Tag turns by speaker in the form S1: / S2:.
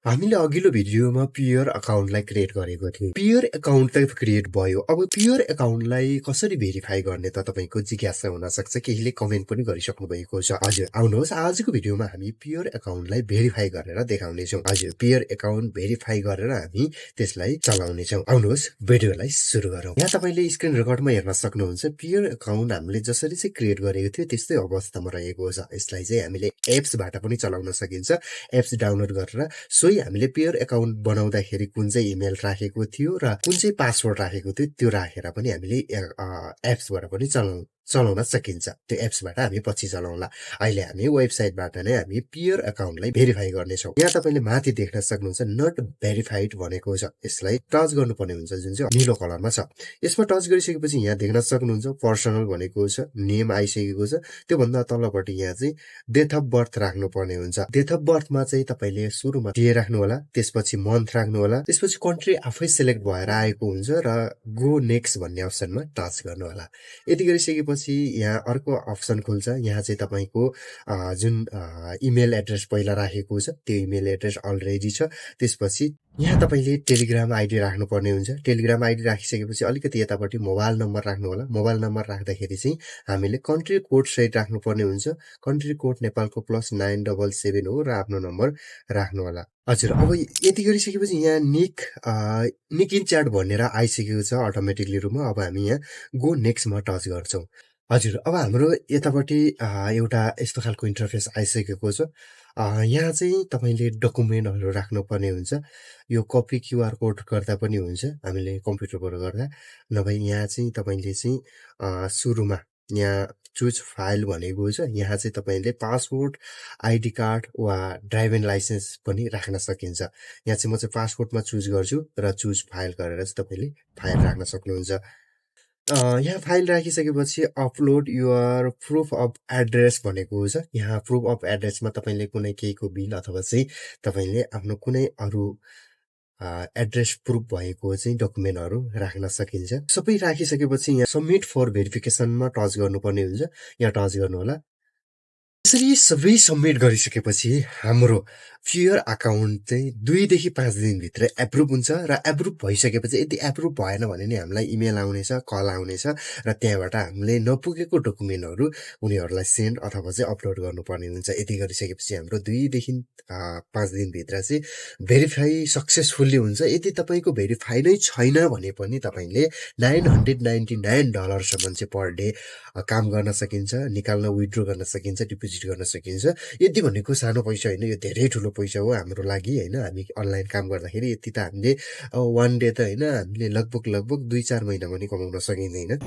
S1: हामीले अघिल्लो भिडियोमा पियर अकाउन्टलाई क्रिएट गरेको थियौँ। पियर अकाउन्ट त क्रिएट भयो। अब पियर अकाउन्टलाई कसरी भेरिफाई गर्ने त तपाईँको जिज्ञासा हुन सक्छ। केहीले कमेन्ट पनि गरिसक्नु भएको छ। हजुर, आउनुहोस् आजको भिडियोमा हामी पियर अकाउन्टलाई भेरिफाई गरेर देखाउनेछौँ। हजुर, पियर अकाउन्ट भेरिफाई गरेर हामी त्यसलाई चलाउनेछौँ। आउनुहोस् भिडियोलाई सुरु गरौँ। यहाँ तपाईँले स्क्रिन रेकर्डमा हेर्न सक्नुहुन्छ। पियर अकाउन्ट हामीले जसरी चाहिँ क्रिएट गरेको थियो त्यस्तै अवस्थामा रहेको छ। यसलाई चाहिँ हामीले एप्सबाट पनि चलाउन सकिन्छ। एप्स डाउनलोड गरेर सोही हामीले पेयर अकाउन्ट बनाउँदाखेरि कुन चाहिँ इमेल राखेको थियो र कुन चाहिँ पासवर्ड राखेको थियो त्यो राखेर पनि हामीले एप्सबाट पनि चलाउन सकिन्छ। त्यो एप्सबाट हामी पछि चलाउँला। अहिले हामी वेबसाइटबाट नै हामी पियर अकाउन्टलाई भेरिफाई गर्नेछौँ। यहाँ तपाईँले माथि देख्न सक्नुहुन्छ नट भेरिफाइड भनेको छ। यसलाई टच गर्नुपर्ने हुन्छ, जुन चाहिँ निलो कलरमा छ। यसमा टच गरिसकेपछि यहाँ देख्न सक्नुहुन्छ पर्सनल भनेको छ, नेम आइसकेको छ। त्योभन्दा तलपट्टि यहाँ चाहिँ डेट अफ बर्थ राख्नुपर्ने हुन्छ। डेट अफ बर्थमा चाहिँ तपाईँले सुरुमा डे राख्नु होला, त्यसपछि मन्थ राख्नु होला, त्यसपछि कन्ट्री आफै सिलेक्ट भएर आएको हुन्छ र गो नेक्स्ट भन्ने अप्सनमा टच गर्नु होला। यति गरिसकेपछि यहाँ अर्को अप्सन खुल्छ। यहाँ चाहिँ तपाईँको जुन इमेल एड्रेस पहिला राखेको छ त्यो इमेल एड्रेस अलरेडी छ। त्यसपछि यहाँ तपाईँले टेलिग्राम आइडी राख्नुपर्ने हुन्छ। टेलिग्राम आइडी राखिसकेपछि अलिकति यतापट्टि मोबाइल नम्बर राख्नु होला। मोबाइल नम्बर राख्दाखेरि चाहिँ हामीले कन्ट्री कोड सहित राख्नुपर्ने हुन्छ। कन्ट्री कोड नेपालको +977 हो र आफ्नो नम्बर राख्नु होला। हजुर, अब यति गरिसकेपछि यहाँ निक इन च्याट भनेर आइसकेको छ अटोमेटिकली रुममा। अब हामी यहाँ गो नेक्स्टमा टच गर्छौँ। हजुर, अब हाम्रो यतापट्टि एउटा यस्तो खालको इन्टरफेस आइसकेको छ। यहाँ चाहिँ तपाईँले डकुमेन्टहरू राख्नुपर्ने हुन्छ। यो कपी क्युआर कोड गर्दा पनि हुन्छ, हामीले कम्प्युटरबाट गर्दा। नभए यहाँ चाहिँ तपाईँले चाहिँ सुरुमा यहाँ चुज फाइल भनेको छ। यहाँ चाहिँ तपाईँले पासपोर्ट, आइडी कार्ड वा ड्राइभिङ लाइसेन्स पनि राख्न सकिन्छ। यहाँ चाहिँ म चाहिँ पासपोर्टमा चुज गर्छु र चुज फाइल गरेर चाहिँ तपाईँले फाइल राख्न सक्नुहुन्छ। यहाँ फाइल राखिसकेपछि upload your proof of address भनेको छ। यहाँ प्रुफ अफ एड्रेसमा तपाईँले कुनै केहीको बिल अथवा चाहिँ तपाईँले आफ्नो कुनै अरू एड्रेस प्रुफ भएको चाहिँ डकुमेन्टहरू राख्न सकिन्छ। सबै राखिसकेपछि यहाँ सबमिट फर भेरिफिकेसनमा टच गर्नुपर्ने हुन्छ। यहाँ टच गर्नु होला। यसरी सबै सबमिट गरिसकेपछि हाम्रो पियर अकाउन्ट चाहिँ 2 देखि 5 दिनभित्र एप्रुभ हुन्छ र एप्रुभ भइसकेपछि यदि एप्रुभ भएन भने नि हामीलाई इमेल आउनेछ, कल आउनेछ र त्यहाँबाट हामीले नपुगेको डकुमेन्टहरू उनीहरूलाई सेन्ड अथवा चाहिँ अपलोड गर्नुपर्ने हुन्छ। यति गरिसकेपछि हाम्रो 2 देखि 5 दिनभित्र चाहिँ भेरिफाई सक्सेसफुल्ली हुन्छ। यदि तपाईँको भेरिफाई नै छैन भने पनि तपाईँले $999 सम्म चाहिँ पर डे काम गर्न सकिन्छ, निकाल्न विथड्र गर्न सकिन्छ, डिपोजिट गर्न सकिन्छ। यति भनेको सानो पैसा होइन, यो धेरै ठुलो पैसा हो हाम्रो लागि होइन। हामी अनलाइन काम गर्दाखेरि यति त हामीले 1 डे त होइन, हामीले लगभग 2-4 महिना पनि कमाउन सकिँदैन।